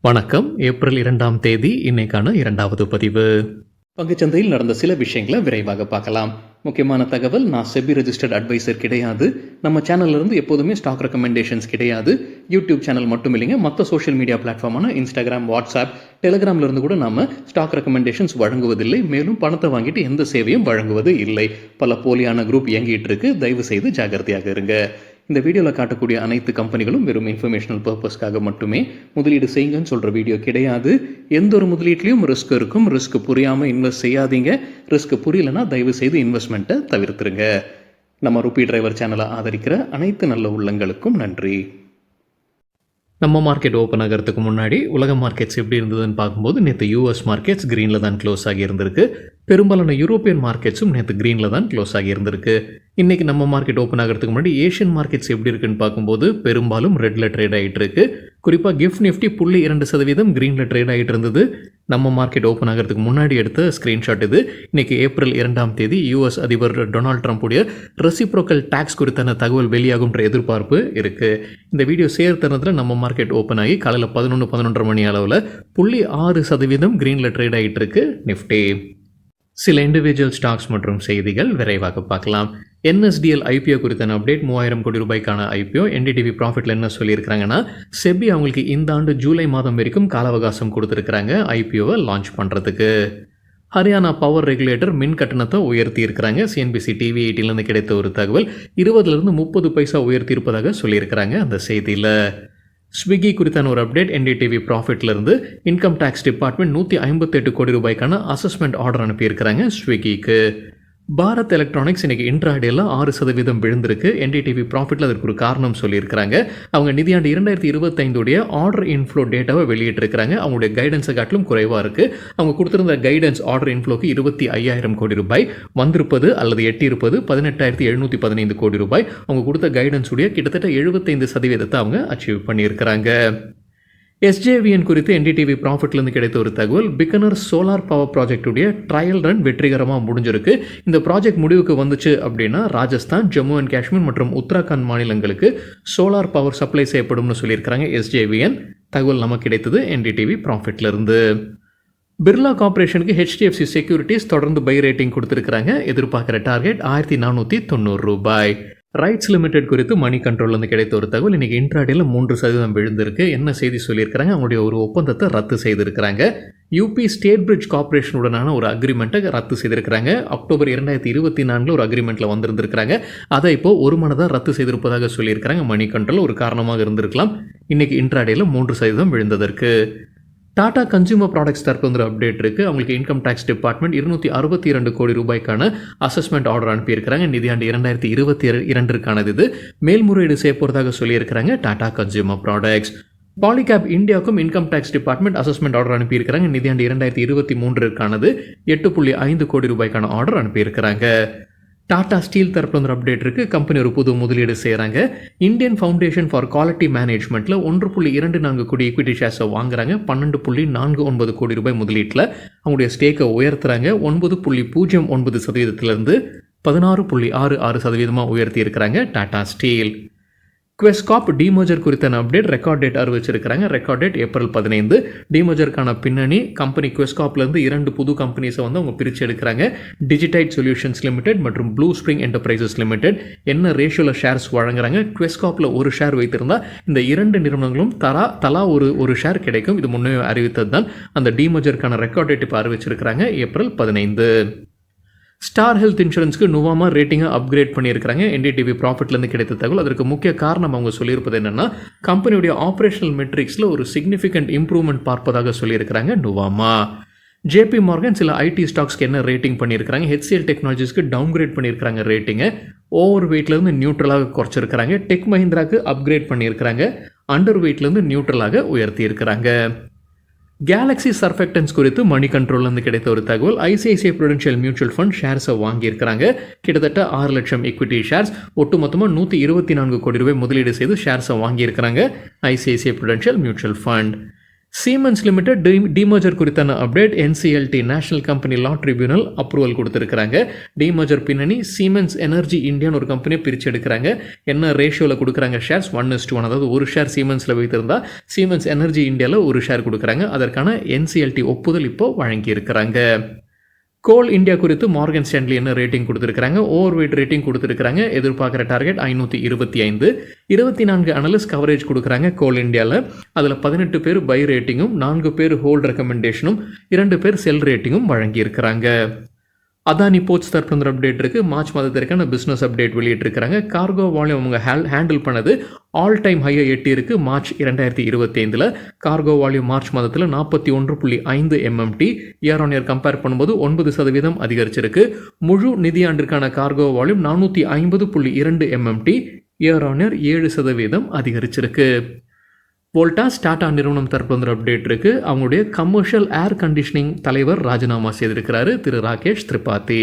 வணக்கம். ஏப்ரல் 2ஆம் தேதி இன்னைக்கான 2வது பதிவு. பங்குச்சந்தையில் நடந்த சில விஷயங்களை விரைவாக பார்க்கலாம். முக்கியமான தகவல், நான் செபி ரெஜிஸ்டர்ட் அட்வைசர் கிடையாது. நம்ம சேனல்ல இருந்து எப்போதுமே ஸ்டாக் ரெக்கமெண்டேஷன்ஸ் கிடையாது. யூடியூப் சேனல் மட்டும் இல்லைங்க, மற்ற சோஷியல் மீடியா பிளாட்ஃபார்மான இன்ஸ்டாகிராம், வாட்ஸ்அப், டெலிகிராம்ல இருந்து கூட நாம ஸ்டாக் ரெக்கமெண்டேஷன்ஸ் வழங்குவதில்லை. மேலும் பணத்தை வாங்கிட்டு எந்த சேவையும் வழங்குவது இல்லை. பல போலியான குரூப் இயங்கிட்டு இருக்கு. தயவு செய்து ஜாகிரதையாக இருங்க. இந்த வீடியோவில் காட்டக்கூடிய அனைத்து கம்பெனிகளும் வெறும் இன்ஃபர்மேஷனல் பர்பஸ்க்காக மட்டுமே முதலீடு செய்யுங்கன்னு சொல்கிற வீடியோ கிடையாது. எந்த ஒரு முதலீட்லையும் ரிஸ்க் இருக்கும். ரிஸ்க் புரியாமல் இன்வெஸ்ட் செய்யாதீங்க. ரிஸ்க் புரியலன்னா தயவு செய்து இன்வெஸ்ட்மெண்ட்டை தவிர்த்துருங்க. நம்ம ருபி டிரைவர் சேனலை ஆதரிக்கிற அனைத்து நல்ல உள்ளங்களுக்கும் நன்றி. நம்ம மார்க்கெட் ஓப்பன் ஆகிறதுக்கு முன்னாடி உலக மார்க்கெட்ஸ் எப்படி இருந்ததுன்னு பார்க்கும்போது நேற்று யூஎஸ் மார்க்கெட்ஸ் க்ரீனில் தான் க்ளோஸ் ஆகி இருந்திருக்கு. பெரும்பாலான யூரோப்பியன் மார்க்கெட்ஸும் நேற்று க்ரீனில் தான் க்ளோஸ் ஆகி இருந்திருக்கு. இன்றைக்கி நம்ம மார்க்கெட் ஓப்பன் ஆகிறதுக்கு முன்னாடி ஏஷியன் மார்க்கெட்ஸ் எப்படி இருக்குன்னு பார்க்கும்போது பெரும்பாலும் ரெட்டில் ட்ரேட் ஆகிட்டு இருக்கு. குறிப்பாக கிஃப்ட் நிஃப்டி 0.2% க்ரீனில் ட்ரேட் ஆகிட்டு இருந்தது. நம்ம மார்க்கெட் ஓப்பன் ஆகிறதுக்கு முன்னாடி எடுத்த ஸ்க்ரீன்ஷாட் இது. இன்றைக்கி ஏப்ரல் 2ஆம் தேதி யூஎஸ் அதிபர் டொனால்ட் ட்ரம்ப்புடைய ரெசிப்ரோக்கல் டேக்ஸ் குறித்தான தகவல் வெளியாகும்ன்ற எதிர்பார்ப்பு இருக்குது. இந்த வீடியோ சேர்த்தனத்தில் நம்ம மார்க்கெட் ஓப்பன் ஆகி காலையில் 11-11:30 மணி அளவில் 0.6% க்ரீனில் ட்ரேட் ஆகிட்டு இருக்கு நிஃப்டி. சில இண்டிவிஜுவல் ஸ்டாக்ஸ் மற்றும் செய்திகள் விரைவாக பார்க்கலாம். NSDL IPO குறித்தான அப்டேட், 3000 கோடி ரூபாய்க்கான IPO. NDTV ப்ராஃபிட்டில் என்ன சொல்லியிருக்கிறாங்கன்னா, செபி அவங்களுக்கு இந்த ஆண்டு ஜூலை மாதம் வரைக்கும் கால அவகாசம் கொடுத்துருக்குறாங்க IPOவை லான்ச் பண்ணுறதுக்கு. ஹரியானா பவர் ரெகுலேட்டர் மின் கட்டணத்தை உயர்த்தி இருக்கிறாங்க. CNBC TV 18 கிடைத்த ஒரு தகவல் 20-30 பைசா உயர்த்தி இருப்பதாக சொல்லியிருக்கிறாங்க அந்த செய்தியில். ஸ்விக்கி குறித்தான ஒரு அப்டேட், NDTV ப்ராஃபிட்லேருந்து இன்கம் டேக்ஸ் டிபார்ட்மெண்ட் 158 கோடி ரூபாய்க்கான அசஸ்மெண்ட் ஆர்டர் அனுப்பியிருக்கிறாங்க ஸ்விக்கிக்கு. பாரத் எலக்ட்ரானிக்ஸ் இன்றைக்கி இன்ட்ராடேல 6% விழுந்திருக்கு. NDTV ப்ராஃபிட்டில் அதற்கு ஒரு காரணம் சொல்லியிருக்கிறாங்க. அவங்க நிதியாண்டு 2025 ஆர்டர் இன்ஃப்ளோ டேட்டாவை வெளியிட்டிருக்கிறாங்க. அவங்களுடைய கைடன்ஸை காட்டிலும் குறைவாக இருக்குது. அவங்க கொடுத்துருந்த கைடன்ஸ் ஆர்டர் இன்ஃப்ளோக்கு 25,000 கோடி ரூபாய் வந்திருப்பது அல்லது எட்டியிருப்பது 18,715 கோடி ரூபாய். அவங்க கொடுத்த கைடன்ஸுடைய கிட்டத்தட்ட 75% அவங்க அச்சீவ் பண்ணியிருக்கிறாங்க. SJVN குறித்து NDTV ப்ராஃபிட்லேருந்து கிடைத்த ஒரு தகவல், பிக்கனர் சோலார் பவர் ப்ராஜெக்டுடைய ட்ரையல் ரன் வெற்றிகரமாக முடிஞ்சிருக்கு. இந்த ப்ராஜெக்ட் முடிவுக்கு வந்துச்சு அப்படின்னா ராஜஸ்தான், ஜம்மு அண்ட் காஷ்மீர் மற்றும் உத்தராகண்ட் மாநிலங்களுக்கு சோலார் பவர் சப்ளை செய்யப்படும்னு சொல்லியிருக்கிறாங்க SJVN. தகவல் நமக்கு கிடைத்தது NDTV ப்ராஃபிட்லேருந்து. பிர்லா கார்பரேஷனுக்கு HDFC செக்யூரிட்டிஸ் தொடர்ந்து பை ரேட்டிங் கொடுத்துருக்காங்க. எதிர்பார்க்குற டார்கெட் 1490 ரூபாய். ரைட்ஸ் லிமிடெட் குறித்து மணி கண்ட்ரோல்லேருந்து கிடைத்த ஒரு தகவல், இன்றைக்கி இன்ட்ராடேல 3% விழுந்திருக்கு. என்ன செய்தி சொல்லியிருக்கிறாங்க, அவங்களுடைய ஒரு ஒப்பந்தத்தை ரத்து செய்திருக்கிறாங்க. யூபி ஸ்டேட் பிரிட்ஜ் கார்பரேஷனுடனான ஒரு அக்ரிமெண்ட்டை ரத்து செய்திருக்கிறாங்க. அக்டோபர் 2024 ஒரு அக்ரிமெண்ட்டில் வந்திருந்திருக்கிறாங்க. அதை இப்போது ஒரு மனதாக ரத்து செய்திருப்பதாக சொல்லியிருக்கிறாங்க. மணி கண்ட்ரோல் ஒரு காரணமாக இருந்திருக்கலாம். இன்றைக்கி இன்ட்ராடேல 3% விழுந்ததற்கு. டாடா கன்சியூமர் ப்ராடக்ட்ஸ் தரப்பு வந்து அப்டேட் இருக்குது. அவங்களுக்கு இன்கம் டேக்ஸ் டிபார்ட்மெண்ட் 262 கோடி ரூபாய்க்கான அசஸ்மெண்ட் ஆர்டர் அனுப்பியிருக்கிறாங்க. நிதியாண்டு 2022 இது மேல்முறையீடு செய்ய போகிறதாக சொல்லியிருக்கிறாங்க டாடா கன்சியூமர் ப்ராடக்ட்ஸ். பாலிகேப் இந்தியாவுக்கும் income tax department assessment order அனுப்பியிருக்கிறாங்க. நிதியாண்டு 2023 8.5 கோடி ரூபாய்க்கான ஆர்டர் அனுப்பியிருக்கிறாங்க. டாடா ஸ்டீல் தரப்புல வந்து அப்டேட் இருக்குது. கம்பெனி ஒரு புது முதலீடு செய்கிறாங்க. இந்தியன் ஃபவுண்டேஷன் ஃபார் குவாலிட்டி மேனேஜ்மெண்ட்டில் 1.24 கோடி ஈக்விட்டி ஷேர்ஸை வாங்குறாங்க. 12.49 கோடி ரூபாய் முதலீட்டில் அவங்களுடைய ஸ்டேக்கை உயர்த்துறாங்க. 9.09%லேருந்து 16.66% உயர்த்தி இருக்கிறாங்க டாடா ஸ்டீல். குவெஸ்காப் டிமர்ஜர் குறித்தான அப்டேட், ரெக்கார்ட் டேட் அறிவிச்சிருக்கிறாங்க. Record date April 15. டிமர்ஜருக்கான பின்னணி, கம்பெனி குவெஸ்காப்லேருந்து 2 புது கம்பெனிஸை வந்து அவங்க பிரித்து எடுக்கிறாங்க. டிஜிடைட் சொல்யூஷன்ஸ் லிமிடெட் மற்றும் ப்ளூ ஸ்ப்ரிங் என்டர்பிரைசஸ் லிமிடெட். என்ன ரேஷியோவில் ஷேர்ஸ் வழங்குறாங்க, குவெஸ்காப்பில் ஒரு ஷேர் வைத்திருந்தால் இந்த 2 நிறுவனங்களும் தலா ஒரு ஷேர் கிடைக்கும். இது முன்னே அறிவித்தது தான். அந்த டிமர்ஜருக்கான ரெக்கார்ட் டேட் இப்போ அறிவிச்சிருக்கிறாங்க ஏப்ரல் 15. ஸ்டார் ஹெல்த் இன்சூரன்ஸ்க்கு நுவாமா ரேட்டிங்கை அப்கிரேட் பண்ணியிருக்கிறாங்க. NDTV ப்ராஃபிட்லேருந்து கிடைத்த தகவல். அதற்கு முக்கிய காரணம் அவங்க சொல்லியிருப்பது என்னென்னா, கம்பெனியுடைய ஆப்ரேஷனல் மெட்ரிக்ஸில் ஒரு சிக்னிஃபிகண்ட் இம்ப்ரூவ்மெண்ட் பார்ப்பதாக சொல்லியிருக்கிறாங்க நுவாமா. JP மார்கன் சில IT ஸ்டாக்ஸ்க்கு என்ன ரேட்டிங் பண்ணியிருக்கிறாங்க, HCL டெக்னாலஜிஸ்க்கு டவுன்கிரேட் பண்ணியிருக்கிறாங்க ரேட்டிங்கை. ஓவர் வெயிட்லேருந்து நியூட்ரலாக குறைச்சிருக்கிறாங்க. டெக் மஹிந்திராவுக்கு அப்கிரேட் பண்ணியிருக்கிறாங்க. அண்டர் வெயிட்லேருந்து நியூட்ரலாக உயர்த்தி இருக்கிறாங்க. கேலக்ஸி சர்ஃபெக்டன்ஸ் குறித்து மணி கண்ட்ரோல்லேருந்து கிடைத்த ஒரு தகவல், ICICI ப்ரூடென்ஷியல் மியூச்சுவல் ஃபண்ட் ஷேர்ஸை வாங்கியிருக்கிறாங்க. கிட்டத்தட்ட 6 லட்சம் ஈக்விட்டி ஷேர்ஸ், ஒட்டுமொத்தமாக 124 கோடி ரூபாய் முதலீடு செய்து ஷேர்ஸை வாங்கியிருக்கிறாங்க ICICI prudential mutual fund. Siemens limited demerger குறித்தான update. NCLT national company law tribunal approval கொடுத்துருக்காங்க. டிமர்ஜர் பின்னணி சீமென்ஸ் எனர்ஜி இந்தியான்னு ஒரு கம்பெனியை பிரித்து எடுக்கிறாங்க. என்ன ரேஷியோவில் கொடுக்குறாங்க ஷேர்ஸ்? 1:1. அதாவது ஒரு ஷேர் சீமென்ஸில் வைத்திருந்தா சீமென்ஸ் எனர்ஜி இந்தியாவில் ஒரு ஷேர் கொடுக்குறாங்க. அதற்கான NCLT ஒப்புதல் இப்போ வழங்கியிருக்கிறாங்க. கோல் இந்தியா குறித்து மார்கன் ஸ்டான்லி என்ன ரேட்டிங் கொடுத்துருக்காங்க? ஓவர் வெயிட் ரேட்டிங் கொடுத்துருக்காங்க. எதிர்பார்க்குற டார்கெட் 525. 24 அனலிஸ்ட் கவரேஜ் கொடுக்குறாங்க கோல் இந்தியாவில். அதில் 18 பேர் பை ரேட்டிங்கும் 4 பேர் ஹோல்ட் ரெக்கமெண்டேஷனும் 2 பேர் செல் ரேட்டிங்கும் வழங்கியிருக்கிறாங்க. அதானி போர்ட்ஸ் தரப்பு அப்டேட் இருக்குது. மார்ச் மாதத்திற்கான பிஸ்னஸ் அப்டேட் வெளியிட்டிருக்கிறாங்க. கார்கோ வால்யூம் அவங்க ஹேண்டில் பண்ணது ஆல் டைம் ஹையை எட்டியிருக்கு. மார்ச் 2025 கார்கோ வால்யூம் மார்ச் மாதத்தில் 41.5 MMT year on year compare பண்ணும்போது 9% அதிகரிச்சிருக்கு. முழு நிதியாண்டிற்கான cargo volume 450.2 MMT year on year 7% அதிகரிச்சிருக்கு. வோல்டாஸ் டாடா நிறுவனம் தரப்பு அப்டேட் இருக்குது. அவங்களுடைய கமர்ஷியல் ஏர் கண்டிஷனிங் தலைவர் ராஜினாமா செய்திருக்கிறாரு திரு Rakesh Tripathi.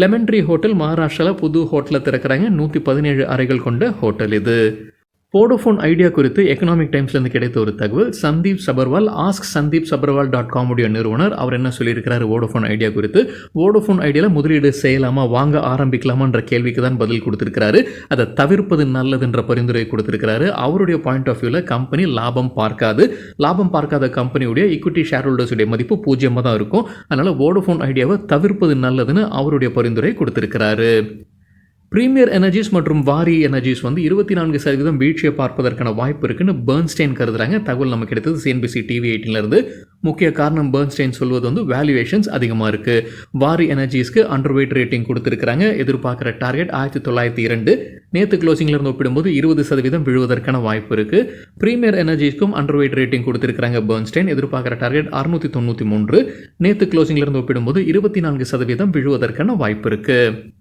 Lemon Tree hotel மகாராஷ்டிராவில் புது ஹோட்டலை திறக்கிறாங்க. 117 அறைகள் கொண்ட ஹோட்டல் இது. வோடோஃபோன் ஐடியா குறித்து எக்கனாமிக் டைம்ஸ்லேருந்து கிடைத்த ஒரு தகவல். சந்தீப் சபர்வால் asksandeepsabarwal.com உடைய நிறுவனர் அவர் என்ன சொல்லியிருக்கிறாரு வோடோஃபோன் ஐடியா குறித்து? வோடோஃபோன் ஐடியாவில் முதலீடு செய்யலாமா, வாங்க ஆரம்பிக்கலாமான்ற கேள்விக்கு தான் பதில் கொடுத்துருக்கிறாரு. அதை தவிர்ப்பது நல்லதுன்ற பரிந்துரை கொடுத்துருக்கிறாரு. அவருடைய பாயிண்ட் ஆஃப் வியூவில் கம்பெனி லாபம் பார்க்காத கம்பெனியுடைய ஈக்விட்டி ஷேர் ஹோல்டர்ஸுடைய மதிப்பு 0 தான் இருக்கும். அதனால் வோடோஃபோன் ஐடியாவை தவிர்ப்பது நல்லதுன்னு அவருடைய பரிந்துரை கொடுத்துருக்கிறாரு. பிரீமியர் எனர்ஜிஸ் மற்றும் வாரி எனர்ஜிஸ் 24% வீழ்ச்சியை பார்ப்பதற்கான வாய்ப்பு இருக்குன்னு பெர்ன்ஸ்டைன் கருதுறாங்க. தகவல் நமக்கு கிடைத்தது CNBC TV18 முக்கிய காரணம் பெர்ன்ஸ்டைன் சொல்வது வேல்யூவேஷன்ஸ் அதிகமாக இருக்குது. வாரி எனர்ஜிஸ்க்கு அண்டர் வெயிட் ரேட்டிங் கொடுத்துருக்காங்க. எதிர்பார்க்குற டார்கெட் 1902. நேற்று க்ளோசிங்லேருந்து ஒப்பிடும்போது 20% விழுவதற்கான வாய்ப்பு இருக்குது. பிரீமியர் எனர்ஜிஸ்க்கும் அண்டர் வெயிட் ரேட்டிங் கொடுத்துருக்காங்க பெர்ன்ஸ்டைன். எதிர்பார்க்குற டார்கெட் 693. நேற்று க்ளோசிங்லேருந்து ஒப்பிடும்போது 24% விழுவதற்கான வாய்ப்பு இருக்குது.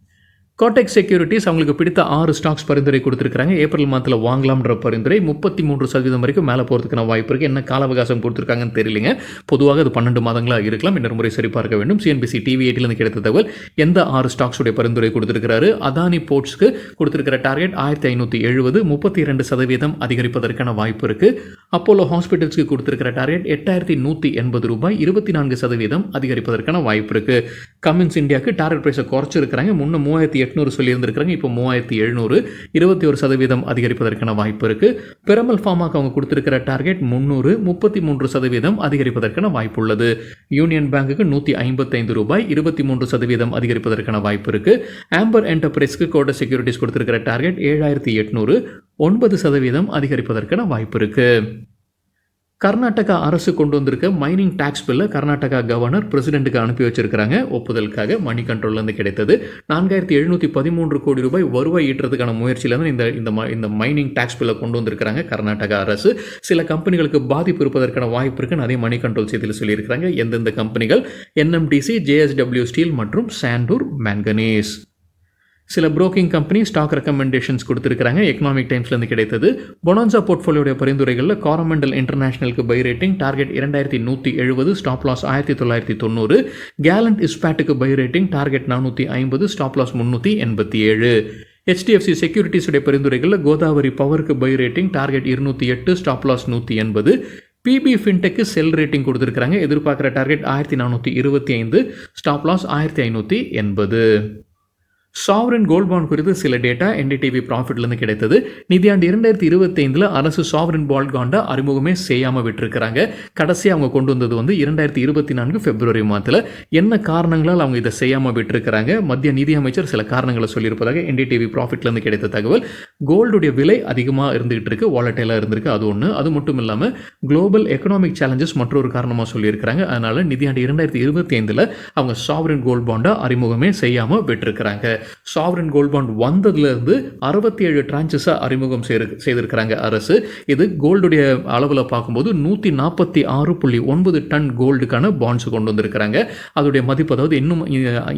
கோடெக் செக்யூரிட்டிஸ் அவங்களுக்கு பிடித்த 6 ஸ்டாக்ஸ் பரிந்துரை கொடுத்துருக்காங்க. ஏப்ரல் மாதத்தில் வாங்கலாம்ன்ற பரிந்துரை 33% வரைக்கும் மேலே போகிறதுக்கான வாய்ப்பு இருக்குது. என்ன கால அவகாசம் கொடுத்துருக்காங்கன்னு தெரியலைங்க. பொதுவாக அது 12 மாதங்களாக இருக்கலாம். இன்னொரு முறை சரிபார்க்க வேண்டும். CNBC TV18 கிடைத்த தகவல். எந்த 6 ஸ்டாக்ஸுடைய பரிந்துரை கொடுத்துருக்கிறாரு? அதானி போர்ட்ஸ்க்கு கொடுத்துருக்கிற டார்கெட் 1570, 32% அதிகரிப்பதற்கான வாய்ப்பு இருக்குது. அப்போலோ ஹாஸ்பிட்டல்ஸ்க்கு கொடுத்துருக்கிற டார்கெட் 8180 ரூபாய், 24% அதிகரிப்பதற்கான வாய்ப்பு இருக்குது. கமின்ஸ் இந்தியாவுக்கு டார்கெட் ப்ரைஸை குறைச்சிருக்கிறாங்க. முன்ன 3800 சொல்லியிருந்திருக்கிறாங்க. இப்போ 3700, 21% அதிகரிப்பதற்கான வாய்ப்பு இருக்கு. பெரமல் ஃபார்மாக்கு அவங்க கொடுத்திருக்கிற டார்கெட் 300, 33% அதிகரிப்பதற்கான வாய்ப்பு உள்ளது. யூனியன் பேங்குக்கு 155 ரூபாய், 23% அதிகரிப்பதற்கான வாய்ப்பு இருக்கு. ஆம்பர் என்டர்பிரைஸ்க்கு கோடெக் செக்யூரிட்டிஸ் கொடுத்திருக்கிற டார்கெட் 7800, 9% அதிகரிப்பதற்கான வாய்ப்பு இருக்கு. கர்நாடகா அரசு கொண்டு வந்திருக்க மைனிங் டாக்ஸ் பில்லை கர்நாடகா கவர்னர் பிரசிடென்ட்டுக்கு அனுப்பி வச்சிருக்கிறாங்க. ஒப்புதலுக்காக மணி கண்ட்ரோல்லேருந்து கிடைத்தது. 4713 கோடி ரூபாய் வருவாய் ஈட்டுறதுக்கான முயற்சியிலேருந்து இந்த மைனிங் டாக்ஸ் பில்லை கொண்டு வந்திருக்கிறாங்க கர்நாடகா அரசு. சில கம்பெனிகளுக்கு பாதிப்பு இருப்பதற்கான வாய்ப்பு இருக்குன்னு அதே மணி கண்ட்ரோல் செய்தியில் சொல்லியிருக்கிறாங்க. எந்தெந்த கம்பெனிகள்? NMDC, JSW ஸ்டீல் மற்றும் சாண்டூர் மேங்கனீஸ். சில புரோக்கிங் கம்பெனி ஸ்டாக் ரெக்கமெண்டேஷன்ஸ் கொடுத்துருக்காங்க. எக்கனாமிக் டைம்ஸ்லேருந்து கிடைத்தது. பொனான்சா போர்ட்ஃபோலியோடைய பரிந்துரைகளில் காரமண்டல் இன்டர்நேஷனலுக்கு buy rating target 2170, stop loss 1990. Gallantt இஸ்பேட்டுக்கு buy rating target 450, stop loss 387. HDFC செக்யூரிட்டிஸுடைய பரிந்துரைகளில் கோதாவரி பவருக்கு buy rating target 208, stop loss 180. PB ஃபின்டெக்கு செல் ரேட்டிங் கொடுத்துருக்காங்க. எதிர்பார்க்குற target 1425, stop loss 1580. Sovereign gold bond குறித்து சில டேட்டா NDTV ப்ராஃபிட்லேருந்து கிடைத்தது. நிதியாண்டு 2025 அரசு சாவரின் பாண்ட் பாண்டை அறிமுகமே செய்யாமல் விட்டுருக்கிறாங்க. கடைசியாக அவங்க கொண்டு வந்தது 2024 பிப்ரவரி மாதத்தில். என்ன காரணங்களால் அவங்க இதை செய்யாமல் விட்டுருக்கிறாங்க? மத்திய நிதியமைச்சர் சில காரணங்களை சொல்லியிருப்பதாக NDTV ப்ராஃபிட்லேருந்து கிடைத்த தகவல். கோல்டுடைய விலை அதிகமாக இருந்துகிட்டு இருக்கு, வாலட்டைலாக இருந்திருக்கு, அது ஒன்று. அது மட்டும் இல்லாமல் குளோபல் எக்கனாமிக் சேலஞ்சஸ் மற்றொரு காரணமாக சொல்லியிருக்கிறாங்க. அதனால் நிதியாண்டு 2025 அவங்க சாவரின் கோல்ட் பாண்டை அறிமுகமே செய்யாமல் விட்டுருக்கிறாங்க. சாவரின் கோல்ட் பாண்ட் வந்ததுலேருந்து 67 டிரான்ச்சஸாக அறிமுகம் செய்திருக்கிறாங்க அரசு. இது கோல்டுடைய அளவில் பார்க்கும்போது 146.9 டன் கோல்டுக்கான பாண்ட்ஸ் கொண்டு வந்திருக்கிறாங்க. அதோடைய மதிப்பு, அதாவது இன்னும்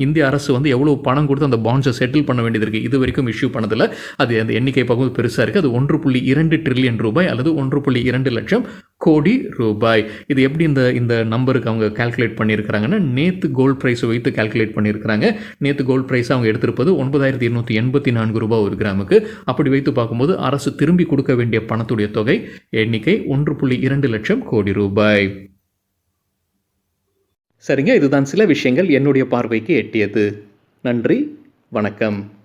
இந்திய அரசு எவ்வளோ பணம் கொடுத்து அந்த பாண்ட்ஸை செட்டில் பண்ண வேண்டியது இருக்குது, இது வரைக்கும் இஷ்யூ பண்ணதில்லை. அது அந்த எண்ணிக்கை பார்க்கும்போது பெருசாக இருக்குது. அது 1.2 ட்ரில்லியன் ரூபாய் அல்லது 1.2 லட்சம் கோடி ரூபாய். இது எப்படி இந்த இந்த நம்பருக்கு அவங்க கால்குலேட் பண்ணியிருக்கிறாங்கன்னா, நேத்து கோல்ட் பிரைஸை வைத்து கால்குலேட் பண்ணியிருக்கிறாங்க. நேத்து கோல்ட் பிரைஸ் அவங்க எடுத்திருப்பது ரூ. 9,284 ஒரு கிராமுக்கு. அப்படி வைத்து பார்க்கும்போது அரசு திரும்பி கொடுக்க வேண்டிய பணத்துடைய தொகை எண்ணிக்கை 1.2 லட்சம் கோடி ரூபாய். சரிங்க, இதுதான் சில விஷயங்கள் என்னுடைய பார்வைக்கு எட்டியது. நன்றி, வணக்கம்.